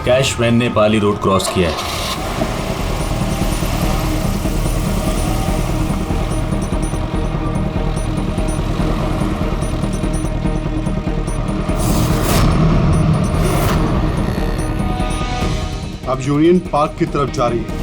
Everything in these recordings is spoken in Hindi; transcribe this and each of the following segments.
कैश वैन ने पाली रोड क्रॉस किया है। अब यूनियन पार्क की तरफ जा रही है।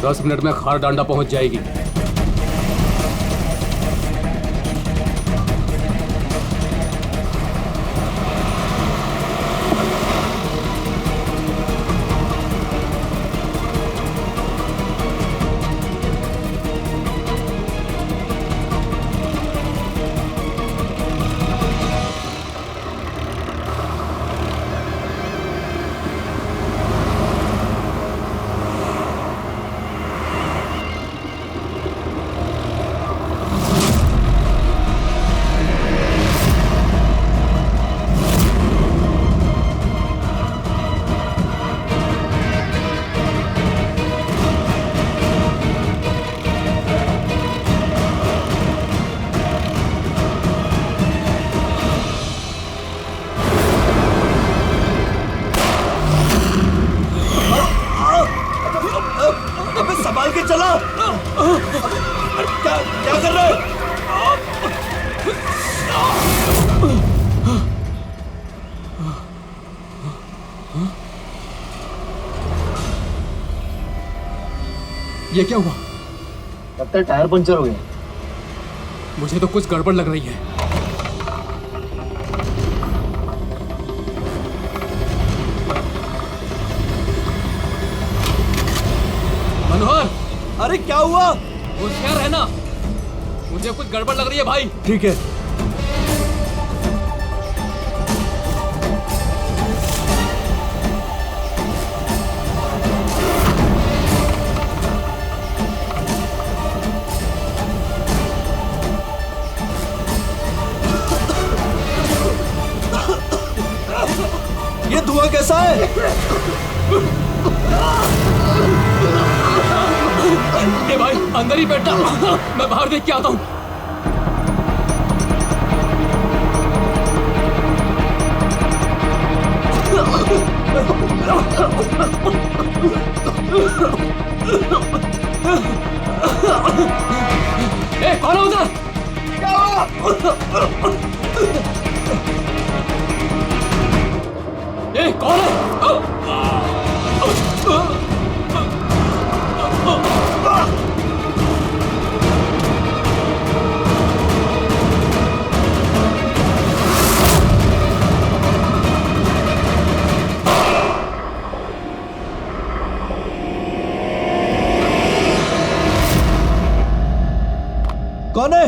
दस मिनट में खार डांडा पहुंच जाएगी। संभाल के चला। क्या क्या कर रहे हो? ये क्या हुआ? लगता है टायर पंचर हो गया। मुझे तो कुछ गड़बड़ लग रही है। मनोहर, अरे क्या हुआ? होशियार रहना, मुझे कुछ गड़बड़ लग रही है भाई। ठीक है। ये धुआं कैसा है? ये भाई अंदर ही बैठा, मैं बाहर देख के आता हूँ। ए, कौन है उधर? ए, कौन है? कौन है?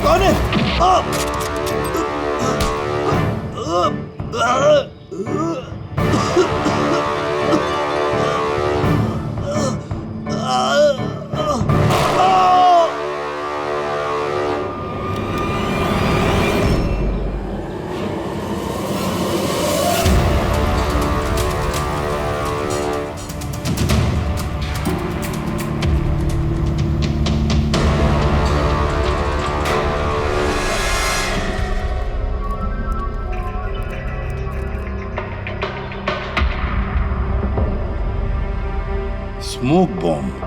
कौन है? Smoke bomb.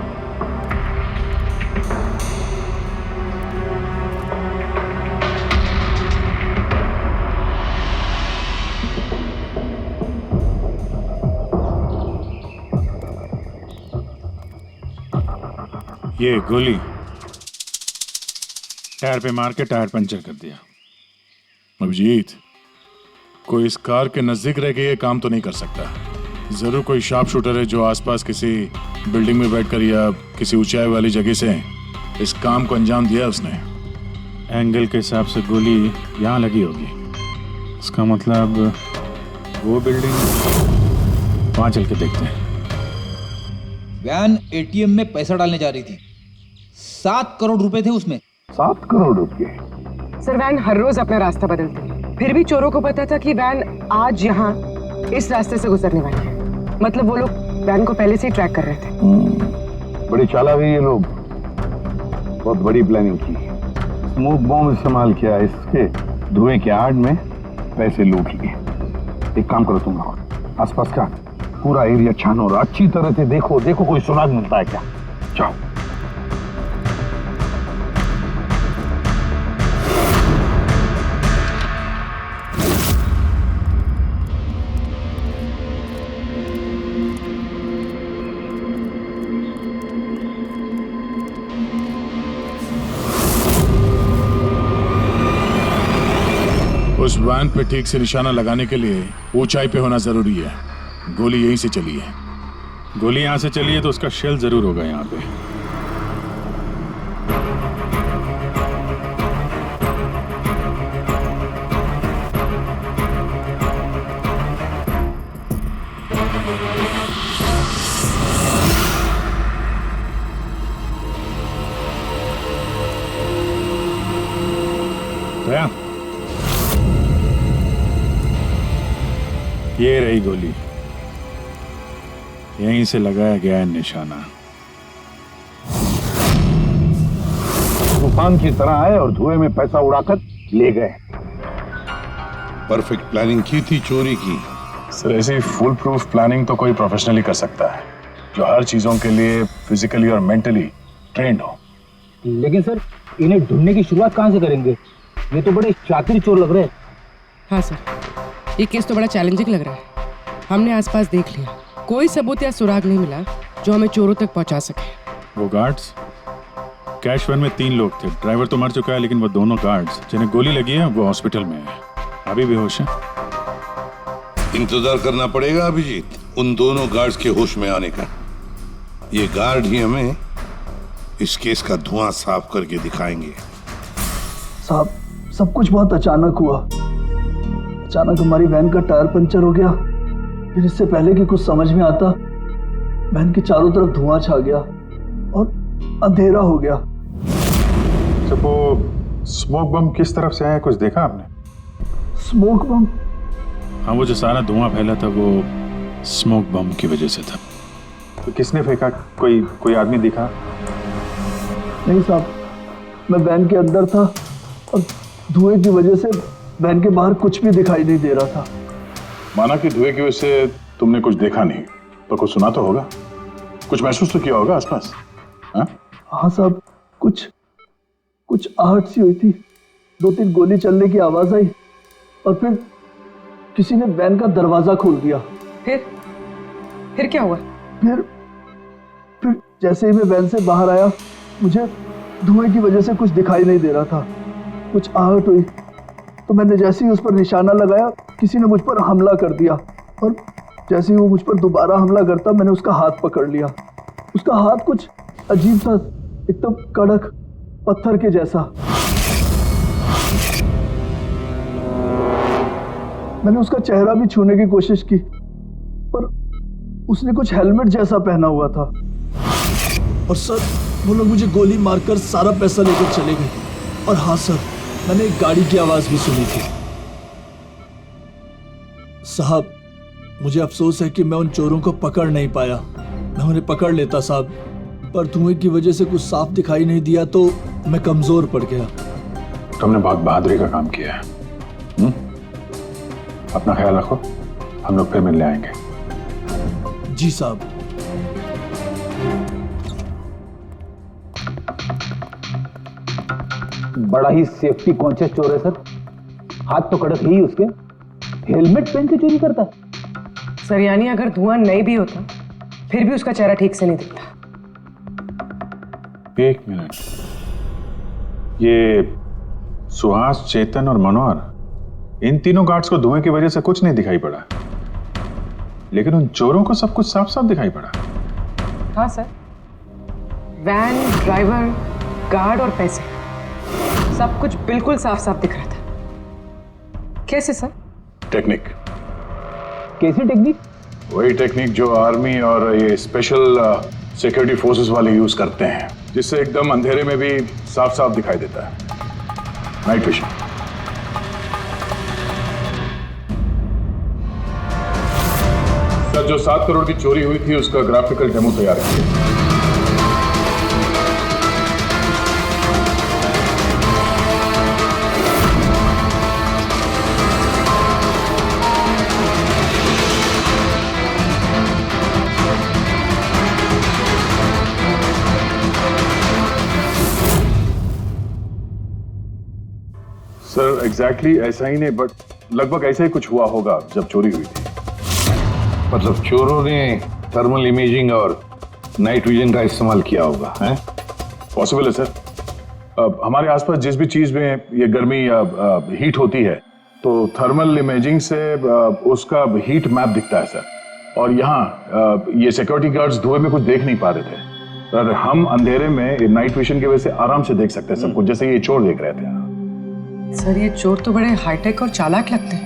ये गोली टायर पे मार के टायर पंचर कर दिया। अभिजीत, कोई इस कार के नजदीक रह के ये काम तो नहीं कर सकता। जरूर कोई शार्प शूटर है जो आसपास किसी बिल्डिंग में बैठकर या किसी ऊंचाई वाली जगह से इस काम को अंजाम दिया उसने। एंगल के हिसाब से गोली यहाँ लगी होगी। इसका मतलब वो बिल्डिंग, वहां चल के देखते हैं। वैन एटीएम में पैसा डालने जा रही थी। 7 करोड़ रुपए थे उसमें। 7 करोड़ रुपए? सर, वैन हर रोज अपना रास्ता बदलती है, फिर भी चोरों को पता था कि वैन आज यहाँ इस रास्ते से गुजरने वाली है। मतलब वो लोग वैन को पहले से ही ट्रैक कर रहे थे। बड़ी चालाक है ये लोग, बहुत बड़ी प्लानिंग की। स्मोक बॉम्ब इस्तेमाल किया, इसके धुएं के आड़ में पैसे लूट लिए। एक काम करो तुम लोग, आसपास का पूरा एरिया छानो और अच्छी तरह से देखो कोई सुराग मिलता है क्या। जाओ। उस वैन पे ठीक से निशाना लगाने के लिए ऊंचाई पे होना जरूरी है। गोली यहीं से चली है। गोली यहाँ से चली है तो उसका शेल जरूर होगा यहाँ पे। दया, ये रही गोली, यहीं से लगाया गया है निशाना। तूफान की तरह आए और धुएं में पैसा उड़ाकर ले गए। परफेक्ट प्लानिंग की थी चोरी की। सर, ऐसी फुल प्रूफ प्लानिंग तो कोई प्रोफेशनली कर सकता है, जो हर चीजों के लिए फिजिकली और मेंटली ट्रेंड हो। लेकिन सर, इन्हें ढूंढने की शुरुआत कहाँ से करेंगे? ये तो बड़े शातिर चोर लग रहे हैं। हाँ सर, ये केस तो बड़ा चैलेंजिंग लग रहा है। हमने आसपास देख लिया, कोई सबूत या सुराग नहीं मिला जो हमें चोरों तक पहुंचा सके। वो गार्ड्स, कैश वैन में 3 लोग थे। ड्राइवर तो मर चुका है, लेकिन वो दोनों गार्ड्स जिन्हें गोली लगी है वो हॉस्पिटल में है, अभी बेहोश है। इंतजार करना पड़ेगा अभिजीत उन दोनों गार्ड्स के होश में आने का। ये गार्ड ही हमें इस केस का धुआं साफ करके दिखाएंगे। साहब, सब कुछ बहुत अचानक हुआ। अचानक हमारी वैन का टायर पंचर हो गया, फिर इससे पहले कि कुछ समझ में आता वैन के चारों तरफ धुआं छा गया और अंधेरा हो गया। तो वो स्मोक बम किस तरफ से आया, कुछ देखा आपने? स्मोक बम? हाँ, वो जो सारा धुआं फैला था वो स्मोक बम की वजह से था। तो किसने फेंका? कोई आदमी दिखा? नहीं साहब, मैं वैन के अंदर था और धुएं की वजह से वैन के बाहर कुछ भी दिखाई नहीं दे रहा था। माना कि धुएं की वजह से तुमने कुछ देखा नहीं, तो कुछ सुना तो होगा, कुछ महसूस तो किया होगा आसपास? हाँ साहब, कुछ आहट सी हुई थी, 2-3 गोली चलने की आवाज आई और फिर किसी ने वैन का दरवाजा खोल दिया। फिर क्या हुआ? फिर जैसे ही मैं वैन से बाहर आया, मुझे धुएं की वजह से कुछ दिखाई नहीं दे रहा था। कुछ आहट हुई तो मैंने जैसे ही उस पर निशाना लगाया, किसी ने मुझ पर हमला कर दिया और जैसे ही वो मुझ पर दोबारा हमला करता, मैंने उसका हाथ पकड़ लिया। उसका हाथ कुछ अजीब था, एकदम कड़क पत्थर के जैसा। मैंने उसका चेहरा भी छूने की कोशिश की, पर उसने कुछ हेलमेट जैसा पहना हुआ था। और सर, वो लोग मुझे गोली मारकर सारा पैसा लेकर चले गए। और हाँ सर, मैंने एक गाड़ी की आवाज भी सुनी थी। साहब, मुझे अफसोस है कि मैं उन चोरों को पकड़ नहीं पाया। मैं उन्हें पकड़ लेता साहब, पर धुएं की वजह से कुछ साफ दिखाई नहीं दिया तो मैं कमजोर पड़ गया। तुमने बहुत बहादुरी का काम किया है। अपना ख्याल रखो, हम लोग फिर मिलने आएंगे। जी साहब। बड़ा ही सेफ्टी कॉन्शियस चोर है सर। हाथ तो कड़क ही उसके, हेलमेट पहन के चोरी करता है। सर, यानी अगर धुआं नहीं भी होता फिर भी उसका चेहरा ठीक से नहीं दिखता। 1 मिनट, ये सुहास, चेतन और मनोहर, इन तीनों गार्ड्स को धुएं की वजह से कुछ नहीं दिखाई पड़ा, लेकिन उन चोरों को सब कुछ साफ साफ दिखाई पड़ा। हाँ सर, वैन, ड्राइवर, गार्ड और पैसे, सब कुछ बिल्कुल साफ साफ दिख रहा था। कैसे सर? टेक्निक। कैसी टेक्निक? वही टेक्निक जो आर्मी और ये स्पेशल सिक्योरिटी फोर्सेस वाले यूज करते हैं, जिससे एकदम अंधेरे में भी साफ साफ दिखाई देता है। Night vision. सर, जो 7 करोड़ की चोरी हुई थी उसका ग्राफिकल डेमो तैयार किया। सर एग्जैक्टली ऐसा ही नहीं, बट लगभग ऐसा ही कुछ हुआ होगा जब चोरी हुई थी। मतलब चोरों ने थर्मल इमेजिंग और नाइट विजन का इस्तेमाल किया होगा, हैं? पॉसिबल है सर। हमारे आसपास जिस भी चीज में ये गर्मी या हीट होती है तो थर्मल इमेजिंग से उसका हीट मैप दिखता है सर। और यहाँ ये सिक्योरिटी गार्ड्स धुएं में कुछ देख नहीं पा रहे थे, पर हम अंधेरे में नाइट विजन की वजह से आराम से देख सकते हैं सब कुछ, जैसे ये चोर देख रहे थे। सर ये चोर तो बड़े हाईटेक और चालाक लगते हैं।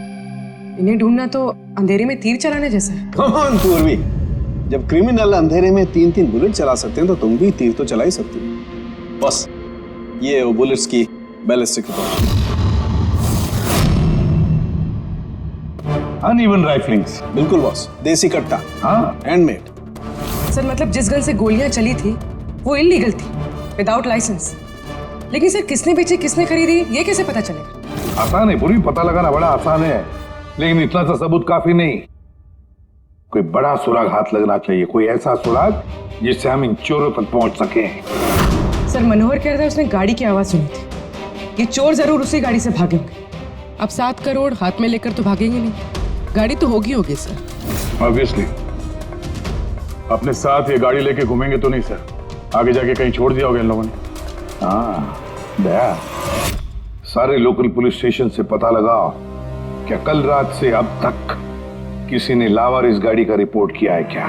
इन्हें ढूंढना तो अंधेरे में तीर चलाने जैसा है। कौन पूर्वी, जब क्रिमिनल अंधेरे में 3-3 बुलेट चला सकते हैं तो तुम भी तीर तो चला ही सकती हो। बस ये वो बुलेट्स की बैलिस्टिक रिपोर्ट। अनइवन राइफलिंग्स। बिल्कुल बॉस, देसी कट्टा। हाँ, हैंडमेड। सर मतलब जिस गन से गोलियां चली थी वो इलीगल थी, विदाउट लाइसेंस। लेकिन सर किसने बेची, किसने खरीदी, ये कैसे पता चलेगा? आसान है पूरी, पता लगाना बड़ा आसान है, लेकिन इतना सा सबूत काफी नहीं। कोई बड़ा सुराग हाथ लगना चाहिए, कोई ऐसा सुराग जिससे हम इन चोरों तक पहुंच सके। सर मनोहर कह रहा था उसने गाड़ी की आवाज सुनी थी। ये चोर जरूर उसी गाड़ी से भागे होंगे। अब 7 करोड़ हाथ में लेकर तो भागेंगे नहीं, गाड़ी तो होगी सर। ऑब्वियसली अपने साथ ये गाड़ी लेके घूमेंगे तो नहीं सर, आगे जाके कहीं छोड़ दिया होगा इन लोगों ने। हाँ दया, सारे लोकल पुलिस स्टेशन से पता लगाओ क्या कल रात से अब तक किसी ने लावारिस गाड़ी का रिपोर्ट किया है क्या?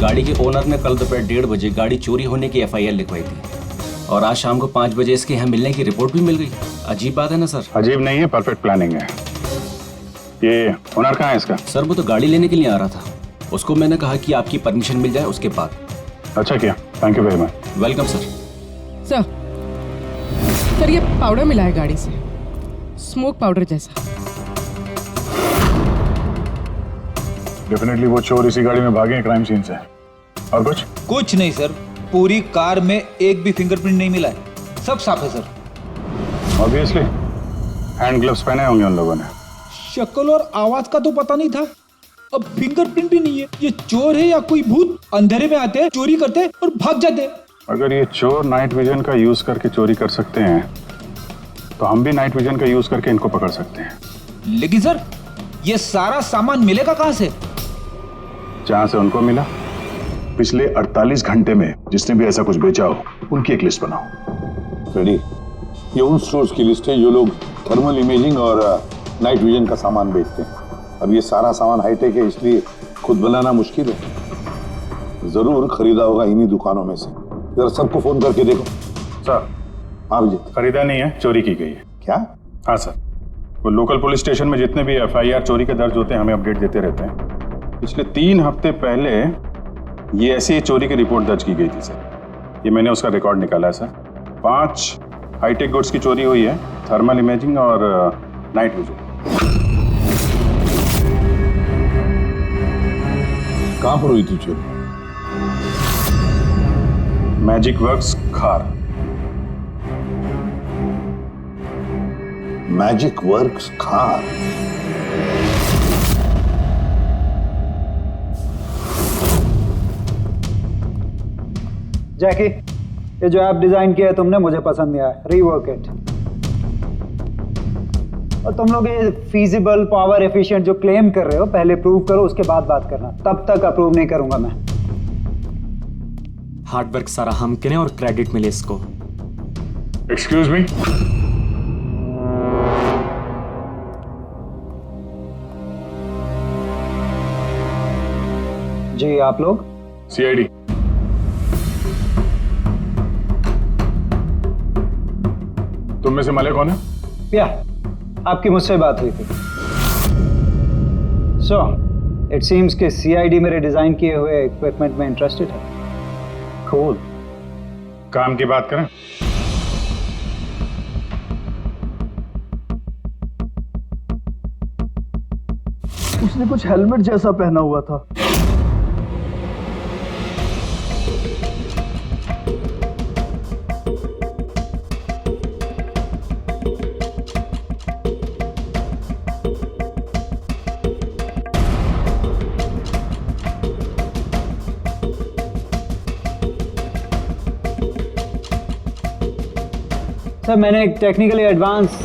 गाड़ी के ओनर ने कल दोपहर 1:30 बजे गाड़ी चोरी होने की FIR लिखवाई थी और आज शाम को 5 बजे इसके यहाँ मिलने की रिपोर्ट भी मिल गई। अजीब बात है ना सर? अजीब नहीं है, परफेक्ट प्लानिंग है। ये ओनर कहाँ है इसका? सर वो तो गाड़ी लेने के लिए आ रहा था, उसको मैंने कहा कि आपकी परमिशन मिल जाए उसके बाद। अच्छा किया, thank you very much. Welcome sir. Sir ये पाउडर मिला है गाड़ी से, स्मोक पाउडर जैसा। डेफिनेटली वो चोर इसी गाड़ी में भागे हैं क्राइम सीन से। और कुछ नहीं सर, पूरी कार में एक भी फिंगरप्रिंट नहीं मिला है, सब साफ है सर। ऑब्वियसली हैंड ग्लव्स पहने होंगे उन लोगों ने। शक्ल और आवाज का तो पता नहीं था, अब फिंगरप्रिंट भी नहीं है। ये चोर है या कोई भूत? अंधेरे में आते हैं, चोरी करते हैं और भाग जाते हैं। अगर ये चोर नाइट विजन का यूज करके चोरी कर सकते हैं तो हम भी नाइट विजन का यूज करके इनको पकड़ सकते हैं। लेकिन सर ये सारा सामान मिलेगा कहाँ से? जहां से उनको मिला। पिछले 48 घंटे में जिसने भी ऐसा कुछ बेचा हो उनकी एक लिस्ट बनाओ। रेडी? ये उन स्टोर्स की लिस्ट है जो लोग थर्मल इमेजिंग और नाइट विजन का सामान बेचते हैं। अब ये सारा सामान हाईटेक है, इसलिए खुद बनाना मुश्किल है। जरूर खरीदा होगा इन्हीं दुकानों में से। जरा सबको फोन करके देखो। सर हाँ विजय। खरीदा नहीं है, चोरी की गई है। क्या? हाँ सर, वो लोकल पुलिस स्टेशन में जितने भी FIR चोरी के दर्ज होते हैं हमें अपडेट देते रहते हैं। पिछले 3 हफ्ते पहले ये ऐसी चोरी की रिपोर्ट दर्ज की गई थी सर। ये मैंने उसका रिकॉर्ड निकाला है सर। 5 हाईटेक गुड्स की चोरी हुई है, थर्मल इमेजिंग और नाइट विजन। कहां पर हुई थी चोरी? मैजिक वर्क्स खार। मैजिक वर्क्स खार। जैकी, ये जो ऐप डिजाइन किया है तुमने मुझे पसंद नहीं आया, रीवर्क इट। और तुम लोग ये फीजिबल, पावर एफिशिएंट जो क्लेम कर रहे हो पहले प्रूव करो, उसके बाद बात करना। तब तक अप्रूव नहीं करूंगा मैं। हार्ड वर्क सारा हम करें और क्रेडिट मिले इसको। Excuse me. जी आप लोग? CID। तुम में से मले कौन है? या आपकी मुझसे बात हुई थी। सो इट सीम्स कि CID मेरे डिजाइन किए हुए इक्विपमेंट में इंटरेस्टेड है। कूल। काम की बात करें। उसने कुछ हेलमेट जैसा पहना हुआ था। सर मैंने एक टेक्निकली एडवांस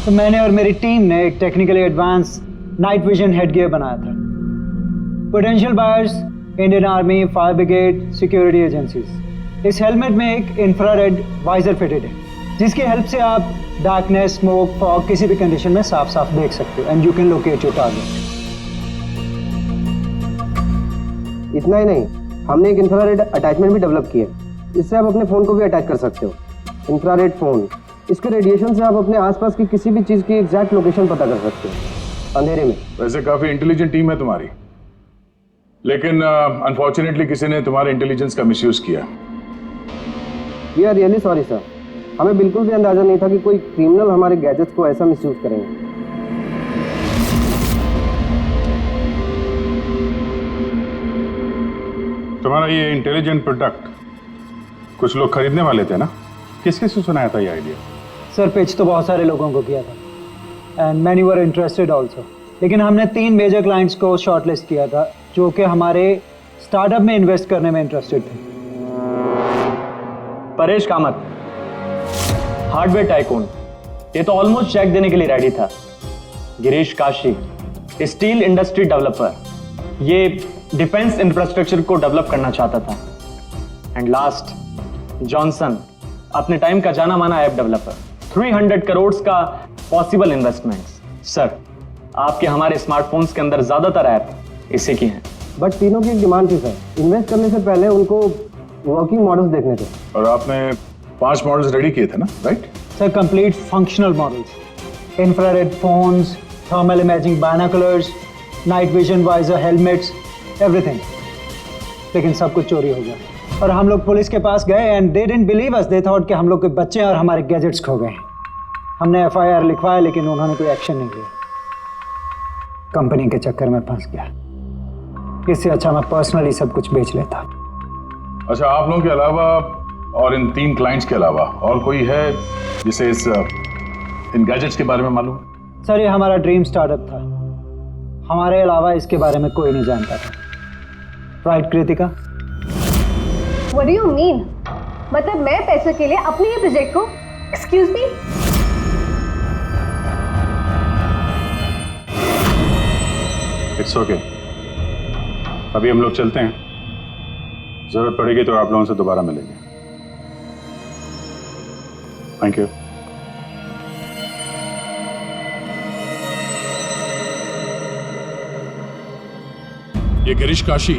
मैंने और मेरी टीम ने एक technically advance night vision headgear बनाया था। Potential buyers Indian army, fire brigade, security agencies. इस हेलमेट में एक इंफ्रारेड वाइजर फिटेड है जिसकी हेल्प से आप डार्कनेस, स्मोक, फॉग किसी भी कंडीशन में साफ साफ देख सकते हो and you can locate your target. इतना ही नहीं, हमने एक इंफ्रारेड अटैचमेंट भी डेवलप किया है। इससे आप अपने फ़ोन को भी अटैच कर सकते हो। इंफ्रारेड फ़ोन, इसके रेडिएशन से आप अपने आसपास की किसी भी चीज़ की एग्जैक्ट लोकेशन पता कर सकते हो अंधेरे में। वैसे काफी इंटेलिजेंट टीम है तुम्हारी, लेकिन अनफॉर्चुनेटली किसी ने तुम्हारे इंटेलिजेंस का मिसयूज किया। We are really sorry sir, हमें बिल्कुल भी अंदाजा नहीं था कि कोई क्रिमिनल हमारे गैजेट्स को ऐसा मिसयूज करेंगे। तुम्हारा ये इंटेलिजेंट प्रोडक्ट कुछ लोग खरीदने वाले थे ना? किसके से सुनाया था ये आइडिया? सर पिच तो बहुत सारे लोगों को किया था and many were interested also, लेकिन हमने 3 मेजर क्लाइंट्स को शॉर्टलिस्ट किया था जो कि हमारे स्टार्टअप में इन्वेस्ट करने में इंटरेस्टेड थे। परेश कामत, हार्डवेयर टाइकून, ये तो ऑलमोस्ट चेक देने के लिए रेडी था। Girish Kashi, steel industry developer, ये डिफेंस इंफ्रास्ट्रक्चर को डेवलप करना चाहता था। एंड लास्ट जॉनसन, अपने टाइम का जाना माना ऐप डेवलपर, 300 करोड़ का पॉसिबल इन्वेस्टमेंट्स। सर आपके हमारे स्मार्टफोन्स के अंदर ज्यादातर ऐप इसी की हैं। बट तीनों की एक डिमांड थी सर, इन्वेस्ट करने से पहले उनको वर्किंग मॉडल्स देखने थे। और आपने 5 मॉडल्स रेडी किए थे ना, right? Sir complete functional models, infrared phones, thermal imaging binoculars, night vision visor helmets, everything. लेकिन सब कुछ चोरी हो गया और हम लोग पुलिस के पास गए and they didn't believe us, they thought कि हम लोग के बच्चे और हमारे गैजेट्स खो गए। हमने FIR लिखवाया लेकिन उन्होंने कोई एक्शन नहीं लिया। कंपनी के चक्कर में फंस गया। इससे अच्छा मैं पर्सनली सब कुछ बेच लेता। अच्छा, आप लोगों के अलावा और इन 3 क्लाइंट्स के अलावा और कोई है जिसे इन गैजेट्स के बारे में मालूम? सर ये हमारा ड्रीम स्टार्टअप था, हमारे अलावा इसके बारे में कोई नहीं जानता था। Right Kritika? What do you mean? मतलब मैं पैसों के लिए अपने ही प्रोजेक्ट को, एक्सक्यूज मी? इट्स ओके, अभी हम लोग चलते हैं, जरूरत पड़ेगी तो आप लोगों से दोबारा मिलेंगे। Thank you. ये गिरीश काशी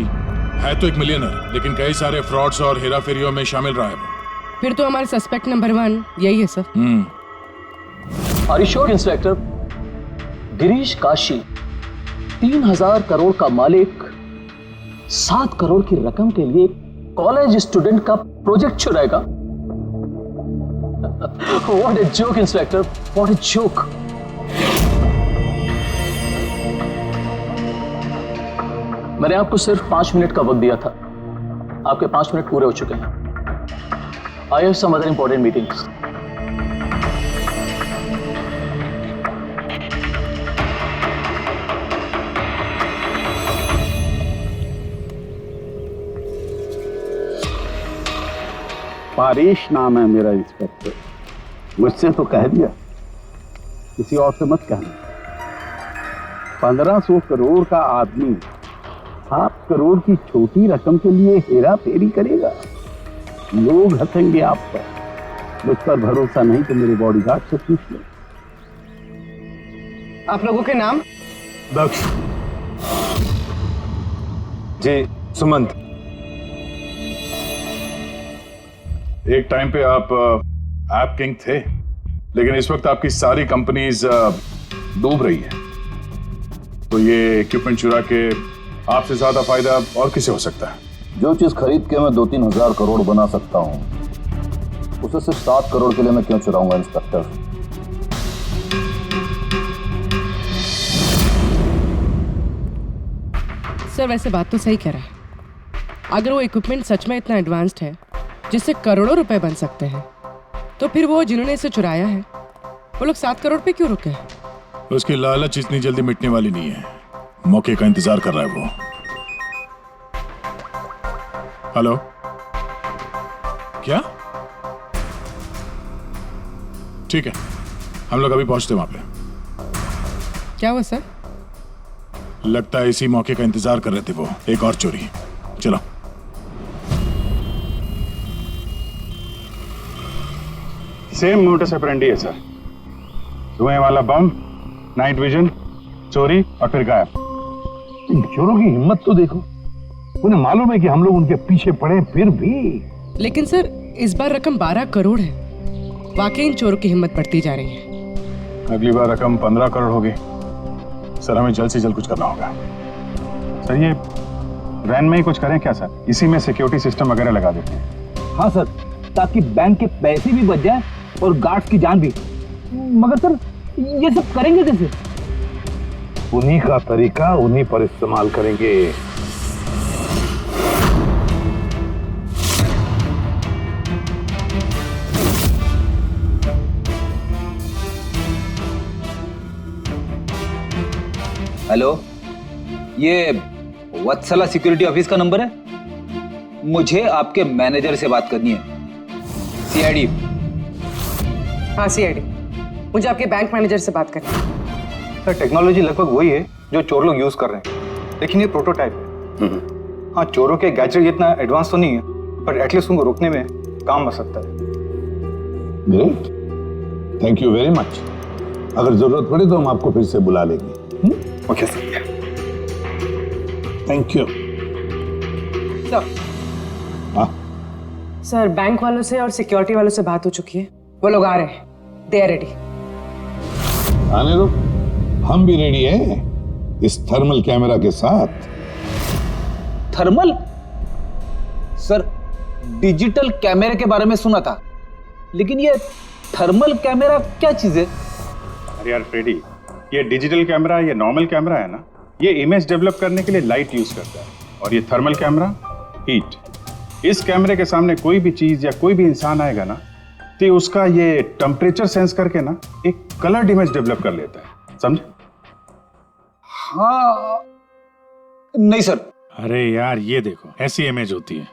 है तो एक मिलियनर, लेकिन कई सारे फ्रॉड्स और हेराफेरियों में शामिल रहा है वो। फिर तो हमारे सस्पेक्ट नंबर 1 यही है sir. Are you sure inspector? Girish Kashi 3000 crore का मालिक 7 करोड़ की रकम के लिए कॉलेज स्टूडेंट का प्रोजेक्ट चुराएगा? What a joke inspector, what a joke. मैंने आपको सिर्फ 5 मिनट का वक्त दिया था, आपके 5 मिनट पूरे हो चुके हैं। I have some other important meetings. Paresh नाम है मेरा इंस्पेक्टर, मुझसे तो कह दिया, किसी और से मत कहना। 1500 करोड़ का आदमी 7 करोड़ की छोटी रकम के लिए हेरा फेरी करेगा? लोग हंसेंगे आप पर। मुझ पर भरोसा नहीं तो मेरे बॉडीगार्ड से पूछ लो। आप लोगों के नाम? दक्ष जी, सुमंत। एक टाइम पे आप ऐप किंग थे, लेकिन इस वक्त आपकी सारी कंपनीज डूब रही है, तो ये इक्विपमेंट चुरा के आपसे ज्यादा फायदा और किसे हो सकता है? जो चीज खरीद के मैं 2-3 हजार करोड़ बना सकता हूँ, उसे सिर्फ 7 करोड़ के लिए मैं क्यों चुराऊंगा इंस्पेक्टर? सर वैसे बात तो सही कह रहा है। अगर वो इक्विपमेंट सच में इतना एडवांस्ड है जिससे करोड़ों रुपए बन सकते हैं, तो फिर वो जिन्होंने इसे चुराया है वो लोग 7 करोड़ पे क्यों रुके? उसकी लालच इतनी जल्दी मिटने वाली नहीं है, मौके का इंतजार कर रहा है वो। हेलो, क्या? ठीक है, हम लोग अभी पहुंचते वहां पे। क्या हुआ सर? लगता है इसी मौके का इंतजार कर रहे थे वो। एक और चोरी, चलो। सेम मोटस ऑपरेंडी है सर। धुएं वाला बम, नाइट विजन, चोरी और फिर गायब। इन चोरों की हिम्मत तो देखो, उन्हें मालूम है कि हम लोग उनके पीछे पड़े, फिर भी। लेकिन सर इस बार रकम 12 करोड़ है। वाकई इन चोरों की हिम्मत बढ़ती जा रही है। अगली बार रकम 15 करोड़ होगी। सर हमें जल्द से जल्द कुछ करना होगा। सर ये वैन में ही कुछ करें क्या सर? इसी में सिक्योरिटी सिस्टम वगैरह लगा देते हैं। हाँ सर, ताकि बैंक के पैसे भी बच जाए और गार्ड्स की जान भी। मगर सर ये सब करेंगे कैसे? उन्हीं का तरीका उन्हीं पर इस्तेमाल करेंगे। हेलो, ये वत्सला सिक्योरिटी ऑफिस का नंबर है? मुझे आपके मैनेजर से बात करनी है। सीआईडी। हाँ सीआईडी, मुझे आपके बैंक मैनेजर से बात करनी है। सर टेक्नोलॉजी लगभग वही है जो चोर लोग यूज कर रहे हैं, लेकिन ये प्रोटोटाइप है। हाँ, चोरों के गैजेट जितना एडवांस तो नहीं है, पर एटलीस्ट उनको रोकने में काम आ सकता है। Great, thank you very much. अगर जरूरत पड़े तो हम आपको फिर से बुला लेंगे। Okay sir, thank you. Sir bank वालों से और सिक्योरिटी वालों से बात हो चुकी है, वो लोग आ रहे हैं। They are ready. आने दो, हम भी रेडी हैं इस थर्मल कैमरा के साथ। थर्मल? सर डिजिटल कैमरे के बारे में सुना था, लेकिन ये थर्मल कैमरा क्या चीज है? अरे यार फ्रेडी, ये डिजिटल कैमरा, ये नॉर्मल कैमरा है ना, ये इमेज डेवलप करने के लिए लाइट यूज करता है, और ये थर्मल कैमरा हीट। इस कैमरे के सामने कोई भी चीज या कोई भी इंसान आएगा ना, तो उसका ये टेम्परेचर सेंस करके ना एक कलर्ड इमेज डेवलप कर लेता है, समझे? हाँ नहीं सर। अरे यार ये देखो, ऐसी इमेज होती है।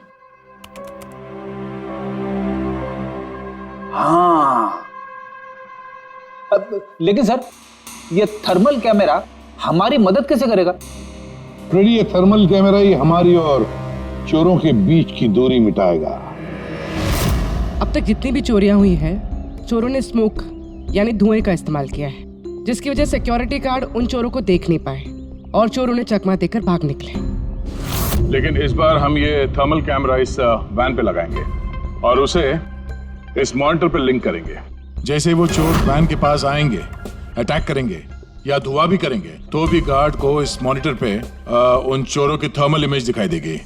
हाँ लेकिन सर ये थर्मल कैमरा हमारी मदद कैसे करेगा? फ्रेडी, ये थर्मल कैमरा ही हमारी और चोरों के बीच की दूरी मिटाएगा। अब तक जितनी भी चोरियां हुई है, चोरों ने स्मोक यानी धुएं का इस्तेमाल किया है, जिसकी वजह से सिक्योरिटी गार्ड उन चोरों को देख नहीं पाए और चोर उन्हें चकमा देकर भाग निकले। लेकिन इस बार हम ये थर्मल कैमरा इस वैन पे लगाएंगे और उसे इस मॉनिटर पे लिंक करेंगे। जैसे वो चोर वैन के पास आएंगे, अटैक करेंगे या धुआं भी करेंगे, तो भी गार्ड को इस मॉनिटर पे उन चोरों की थर्मल इमेज दिखाई देगी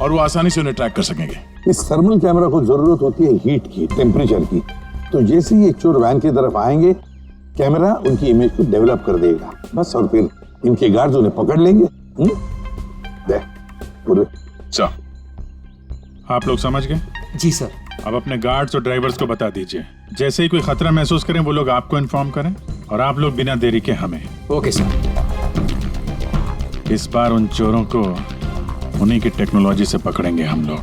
और वो आसानी से उन्हें ट्रैक कर सकेंगे। इस थर्मल कैमरा को जरूरत होती है हीट की, टेम्परेचर की। तो जैसे ही एक चोर वैन की तरफ आएंगे, कैमरा उनकी इमेज को डेवलप कर देगा बस, और फिर इनके गार्ड्स उन्हें पकड़ लेंगे। पूरे आप लोग समझ गए? जी सर। अब अपने गार्ड्स और ड्राइवर्स को बता दीजिए, जैसे ही कोई खतरा महसूस करें वो लोग आपको इन्फॉर्म करें, और आप लोग बिना देरी के हमें। Okay sir. इस बार उन चोरों को उन्हीं की टेक्नोलॉजी से पकड़ेंगे हम लोग।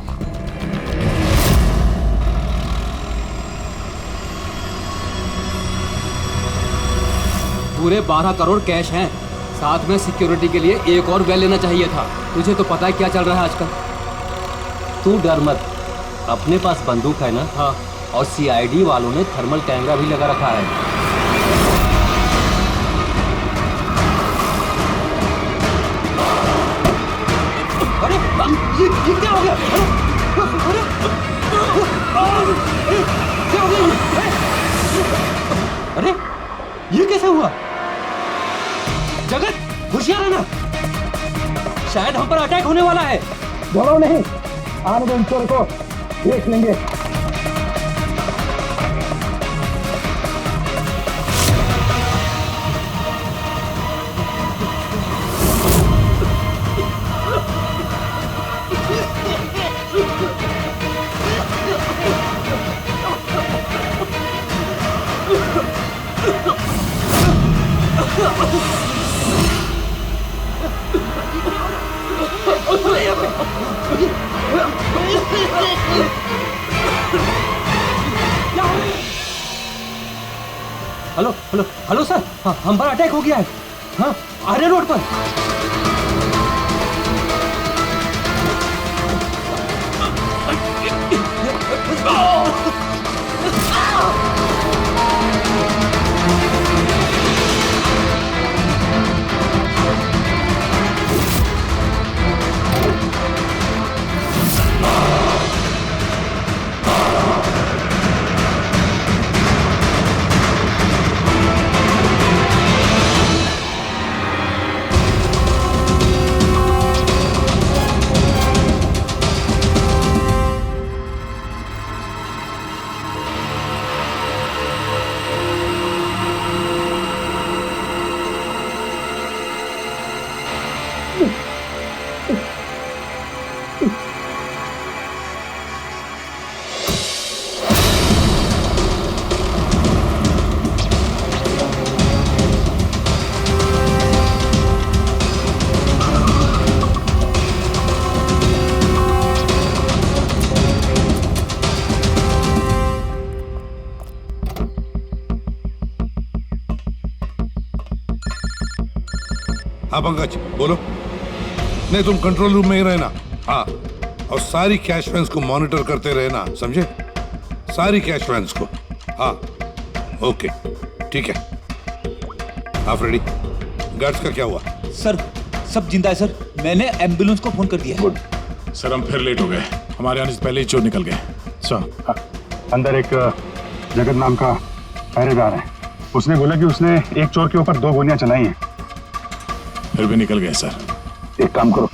पूरे 12 करोड़ कैश हैं, साथ में सिक्योरिटी के लिए एक और वैन लेना चाहिए था। तुझे तो पता है क्या चल रहा है आजकल। तू डर मत, अपने पास बंदूक है ना? हाँ। और सीआईडी वालों ने थर्मल कैमरा भी लगा रखा है। अरे ये क्या हो गया? क्या हो गया? अरे ये कैसे हुआ? जगत होशियार है ना? शायद हम पर अटैक होने वाला है। बोलो नहीं, आने दो इन चोर को, देख लेंगे। हेलो हेलो हेलो सर, हाँ, हम पर अटैक हो गया है। हाँ, आर्य रोड पर। हाँ पंकज बोलो। नहीं तुम कंट्रोल रूम में ही रहना। हाँ, और सारी कैश वैन्स को मॉनिटर करते रहना, समझे? सारी कैश वैन्स को। हाँ ओके ठीक है। आप रेडी? गार्ड्स का क्या हुआ? सर सब जिंदा है सर, मैंने एम्बुलेंस को फोन कर दिया है। सर हम फिर लेट हो गए, हमारे आने से पहले ही चोर निकल गए। हाँ, अंदर एक जगत नाम का पहरेदार है, उसने बोला कि उसने एक चोर के ऊपर 2 गोलियां चलाई हैं। फिर भी निकल गए सर। एक काम करो,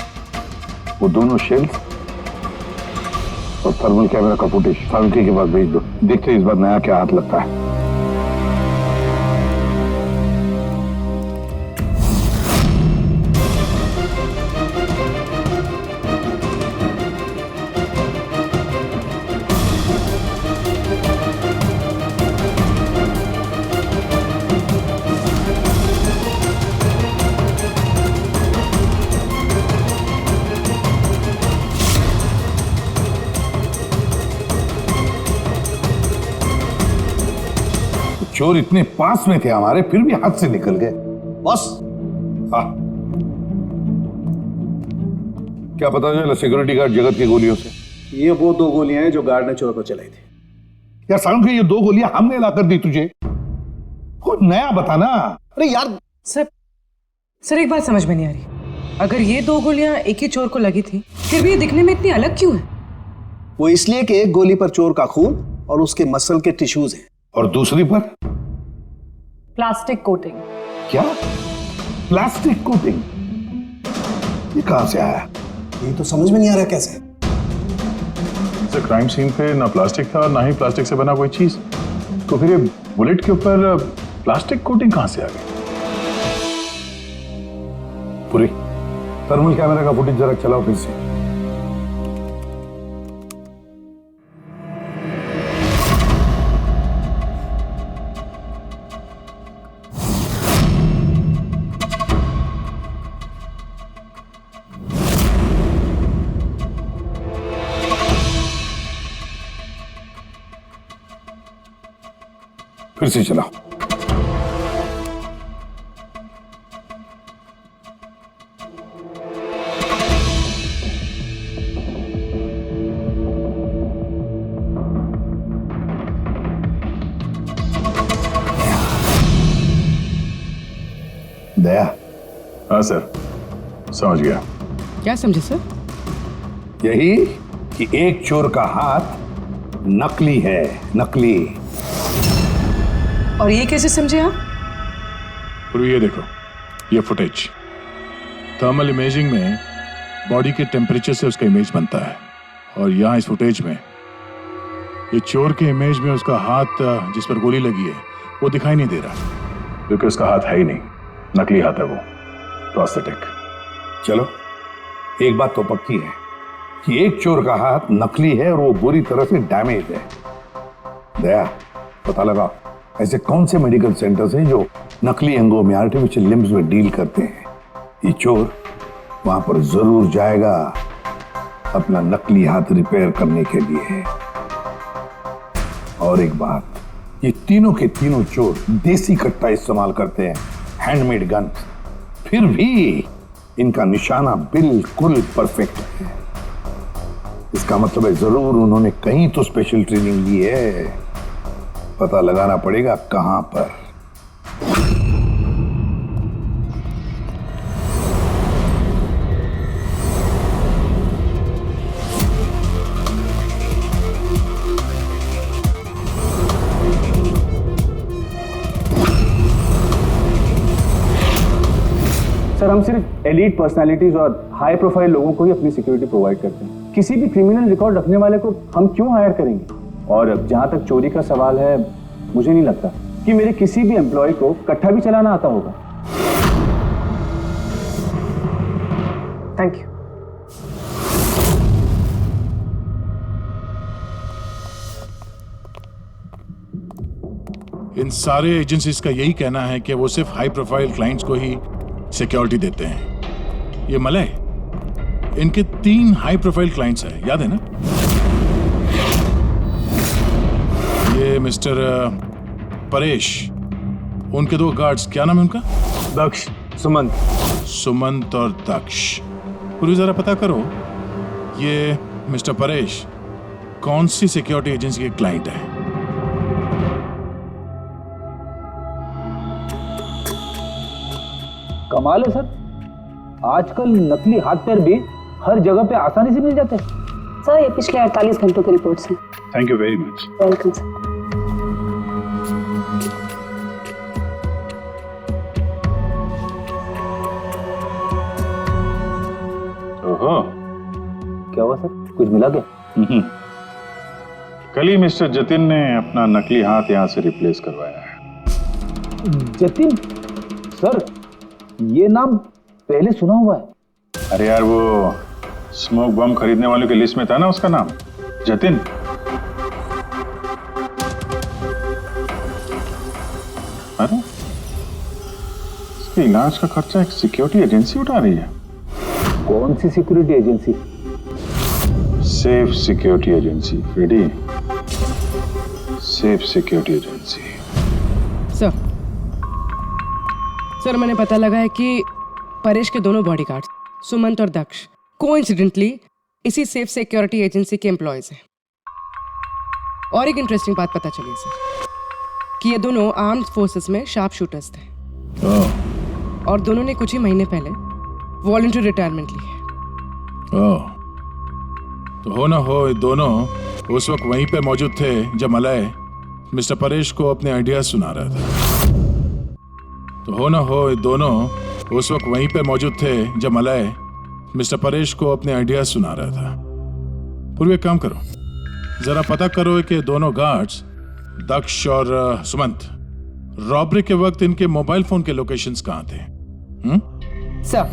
वो दोनों शेल्स और थर्मल कैमरा का फुटेज फारूकी के पास भेज दो, देखते हैं इस बार नया क्या हाथ लगता है। चोर इतने पास में थे हमारे, फिर भी हाथ से निकल गए। बॉस हाँ, क्या पता चला सिक्योरिटी गार्ड जगत की गोलियों से? ये वो 2 गोलियां हैं जो गार्ड ने चोर को चलाई थी। यार सालू ये 2 गोलियां हमने लाकर दी तुझे, कुछ नया बताना। अरे यार सर एक बात समझ में नहीं आ रही, अगर ये 2 गोलियां एक ही चोर को लगी थी, फिर भी ये दिखने में इतनी अलग क्यों है? वो इसलिए कि एक गोली पर चोर का खून और उसके मसल के टिश्यूज हैं, और दूसरी पर प्लास्टिक कोटिंग। क्या? Plastic coating? ये कहां से आया? ये तो समझ में नहीं आ रहा कैसे। क्राइम सीन पे ना प्लास्टिक था ना ही प्लास्टिक से बना कोई चीज, तो फिर ये बुलेट के ऊपर प्लास्टिक कोटिंग कहां से आ गई? पूरी थर्मल कैमरा का फुटेज जरा चलाओ फिर से। फिर से चलाओ। दया। हाँ सर समझ गया। क्या समझे सर? यही कि एक चोर का हाथ नकली है, नकली। और ये कैसे समझे आप? पूर्वी ये देखो, ये फुटेज थर्मल इमेजिंग में बॉडी के टेम्परेचर से उसका इमेज बनता है। और यहाँ इस फुटेज में ये चोर के इमेज में उसका हाथ जिस पर गोली लगी है वो दिखाई नहीं दे रहा, क्योंकि उसका हाथ है ही नहीं, नकली हाथ है वो, प्रोस्थेटिक। चलो एक बात तो पक्की है कि एक चोर का हाथ नकली है और वो बुरी तरह से डैमेज है। दया, पता लगा ऐसे कौन से मेडिकल सेंटर्स हैं जो नकली अंगों में, आर्टिफिशियल लिम्स में डील करते हैं। ये चोर वहां पर जरूर जाएगा अपना नकली हाथ रिपेयर करने के लिए। और एक बात, ये तीनों के तीनों चोर देसी कट्टा इस्तेमाल करते हैं, हैंडमेड गन। फिर भी इनका निशाना बिल्कुल परफेक्ट है। इसका मतलब है जरूर उन्होंने कहीं तो स्पेशल ट्रेनिंग ली है। पता लगाना पड़ेगा कहां पर। सर, हम सिर्फ एलीट पर्सनालिटीज और हाई प्रोफाइल लोगों को ही अपनी सिक्योरिटी प्रोवाइड करते हैं। किसी भी क्रिमिनल रिकॉर्ड रखने वाले को हम क्यों हायर करेंगे? और जहां तक चोरी का सवाल है, मुझे नहीं लगता कि मेरे किसी भी एम्प्लॉय को कट्टा भी चलाना आता होगा। Thank you. इन सारे एजेंसीज का यही कहना है कि वो सिर्फ हाई प्रोफाइल क्लाइंट्स को ही सिक्योरिटी देते हैं। ये मलय, इनके 3 हाई प्रोफाइल क्लाइंट्स हैं, याद है ना? ये मिस्टर परेश, उनके 2 गार्ड्स, क्या नाम है उनका? दक्ष, सुमंत। सुमंत और दक्ष। पूरी जरा पता करो ये मिस्टर परेश कौन सी सिक्योरिटी एजेंसी के क्लाइंट है। कमाल है सर, आजकल नकली हाथ पैर भी हर जगह पे आसानी से मिल जाते हैं। सर, ये पिछले 48 घंटों की रिपोर्ट्स हैं। Thank you very much. Welcome sir. ओहो, क्या हुआ सर, कुछ मिला क्या? कल ही मिस्टर जतिन ने अपना नकली हाथ यहाँ से रिप्लेस करवाया है। जतिन? सर, ये नाम पहले सुना हुआ है। अरे यार, वो स्मोक बम खरीदने वालों की लिस्ट में था ना उसका नाम, जतिन। अरे, इसके इलाज का खर्चा एक सिक्योरिटी एजेंसी उठा रही है। कौन सी security agency? Safe security agency. Ready? Safe security agency. Sir, मैंने पता लगा है कि परेश के दोनों बॉडीगार्ड्स, सुमंत और दक्ष, कोइंसिडेंटली इसी सेफ सिक्योरिटी एजेंसी के एम्प्लॉयज हैं। और एक इंटरेस्टिंग बात पता चली सर कि ये दोनों आर्म्ड फोर्सेस में शार्प शूटर्स थे। और दोनों ने कुछ ही महीने पहले वॉलंटरी रिटायरमेंट ली है। तो हो ना हो, ये दोनों उस वक्त वहीं पे मौजूद थे जब मलय मिस्टर परेश को अपने आइडियाज सुना रहा था। तो हो ना हो, ये दोनों उस वक्त वहीं पे मौजूद थे जब मलय मिस्टर परेश को अपने आइडियाज सुना रहा था। पूर्व एक काम करो, जरा पता करो कि दोनों गार्ड्स दक्ष और सुमंत रॉबरी के वक्त इनके मोबाइल फोन के लोकेशंस कहाँ थे? सर।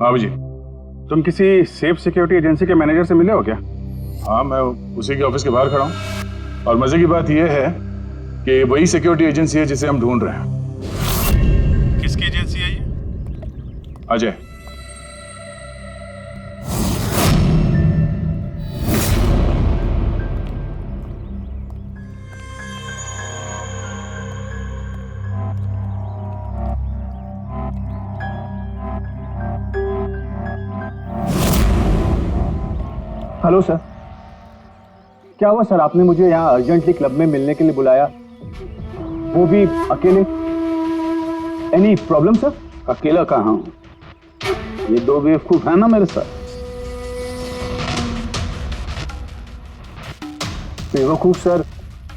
बाबू जी, तुम किसी सेफ सिक्योरिटी एजेंसी के मैनेजर से मिले हो क्या? हाँ, मैं उसी के ऑफिस के बाहर खड़ा हूँ। और मजे की बात यह है कि वही सिक्योरिटी एजेंसी है जिसे हम ढूंढ रहे हैं। किसकी एजेंसी है ये? अजय। हेलो सर, क्या हुआ सर? आपने मुझे यहाँ अर्जेंटली क्लब में मिलने के लिए बुलाया, वो भी अकेले। Any problem sir? अकेला कहाँ हूँ, ये 2 बेवकूफ है ना मेरे साथ। बेवकूफ सर?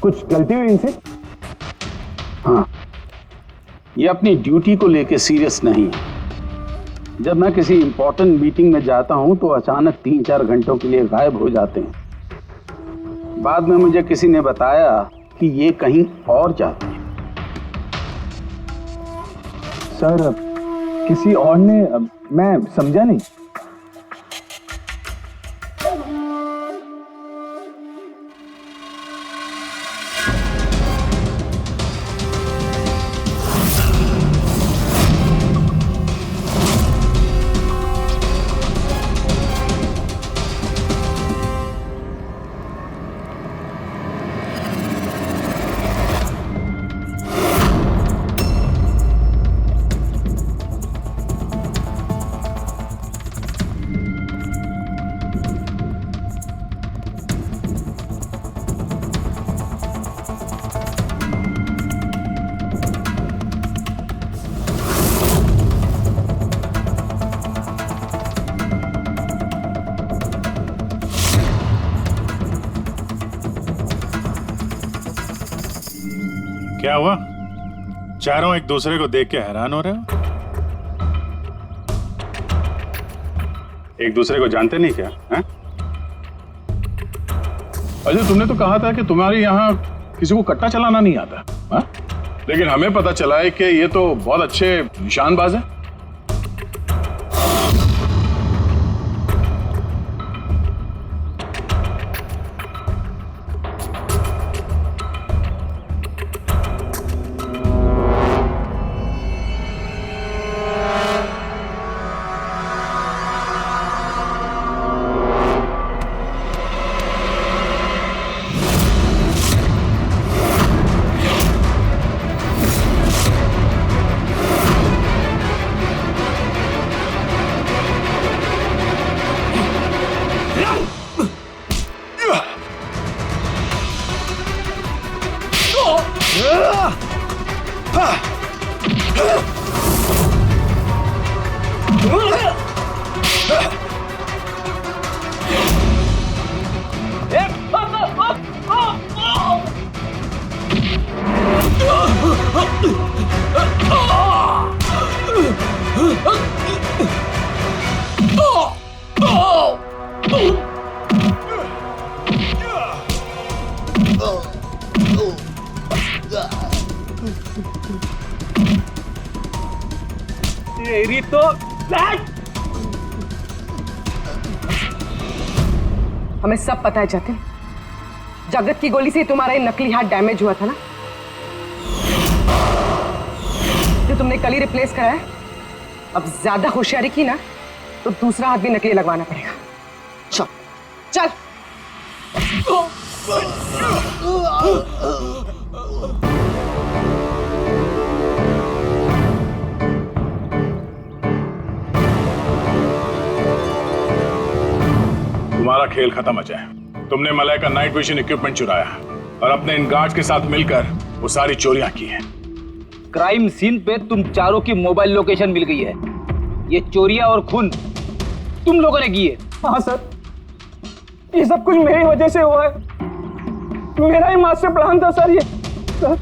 कुछ गलती हुई इनसे? हाँ, ये अपनी ड्यूटी को लेके सीरियस नहीं है। जब मैं किसी इंपॉर्टेंट मीटिंग में जाता हूं तो अचानक 3-4 घंटों के लिए गायब हो जाते हैं। बाद में मुझे किसी ने बताया कि ये कहीं और जाते हैं। सर किसी और ने, मैं समझा नहीं। क्या हुआ? चारों एक दूसरे को देख के हैरान हो रहे हो? एक दूसरे को जानते नहीं क्या? हैं? अजय, तुमने तो कहा था कि तुम्हारे यहाँ किसी को कट्टा चलाना नहीं आता, हाँ? लेकिन हमें पता चला है कि ये तो बहुत अच्छे निशानबाज हैं। तेरी तो हमें सब पता है जतिन, जगत की गोली से तुम्हारा ये नकली हाथ डैमेज हुआ था ना, जो तुमने कल ही रिप्लेस कराया। अब ज्यादा होशियारी की ना तो दूसरा हाथ भी नकली लगवाना पड़ेगा। चल चल। तुम्हारा खेल खत्म अजय। तुमने मलय का नाइट विजन इक्विपमेंट चुराया और अपने इन गार्ड्स के साथ मिलकर वो सारी चोरियां की हैं। क्राइम सीन पे तुम चारों की मोबाइल लोकेशन मिल गई है। ये चोरियां और खून तुम लोगों ने की है। हाँ सर, ये सब कुछ मेरी वजह से हुआ है। मेरा ही मास्टर प्लान था सर। ये सर,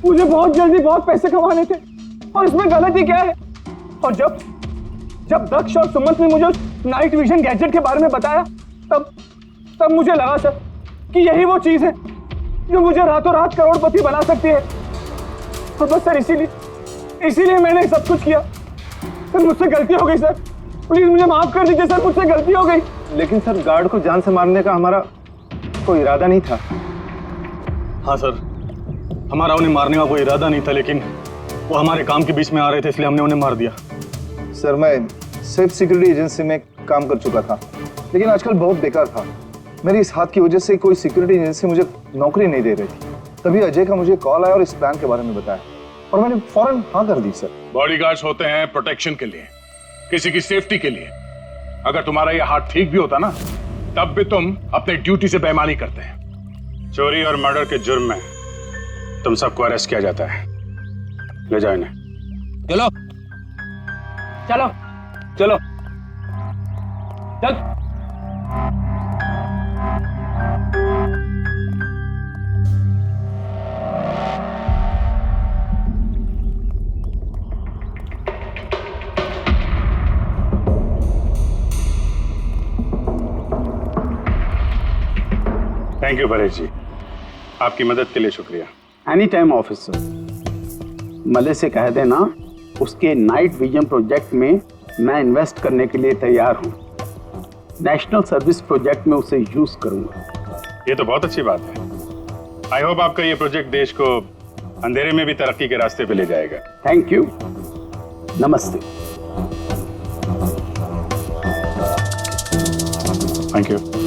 मुझे बहुत जल्दी बहुत पैसे कमाने थे और इसमें गलती क्या है? और जब दक्ष और सुमंत ने मुझे नाइट विजन गैजेट के बारे में बताया तब मुझे लगा सर कि यही वो चीज है जो मुझे रातों रात करोड़पति बना सकती है। और बस सर इसीलिए मैंने सब कुछ किया। सर मुझसे गलती हो गई सर, प्लीज मुझे माफ कर दीजिए सर, मुझसे गलती हो गई। लेकिन सर गार्ड को जान से मारने का हमारा कोई इरादा नहीं था। हाँ सर, हमारा उन्हें मारने का कोई इरादा नहीं था, लेकिन वो हमारे काम के बीच में आ रहे थे इसलिए हमने उन्हें मार दिया। सर मैं सिर्फ सिक्योरिटी एजेंसी में काम कर चुका था, लेकिन आजकल बहुत बेकार था। मेरी इस हाथ की वजह से कोई सिक्योरिटी एजेंसी मुझे नौकरी नहीं दे रही थी। तभी अजय का मुझे कॉल आया और इस प्लान के बारे में बताया और मैंने फौरन हाँ कर दी सर। बॉडीगार्ड्स होते हैं प्रोटेक्शन के लिए, किसी की सेफ्टी के लिए। अगर तुम्हारा ये हाथ ठीक भी होता ना तब भी तुम अपने ड्यूटी से बेईमानी करते हैं। चोरी और मर्डर के जुर्म में तुम सबको अरेस्ट किया जाता है। ले जाओ इन्हें। चलो चलो चलो चल। थैंक यू परेश जी, आपकी मदद के लिए शुक्रिया। Any time officer. मले से कह देना उसके नाइट विजन प्रोजेक्ट में मैं इन्वेस्ट करने के लिए तैयार हूँ। नेशनल सर्विस प्रोजेक्ट में उसे यूज करूँगा। ये तो बहुत अच्छी बात है। आई होप आपका ये प्रोजेक्ट देश को अंधेरे में भी तरक्की के रास्ते पे ले जाएगा। थैंक यू, नमस्ते। Thank you.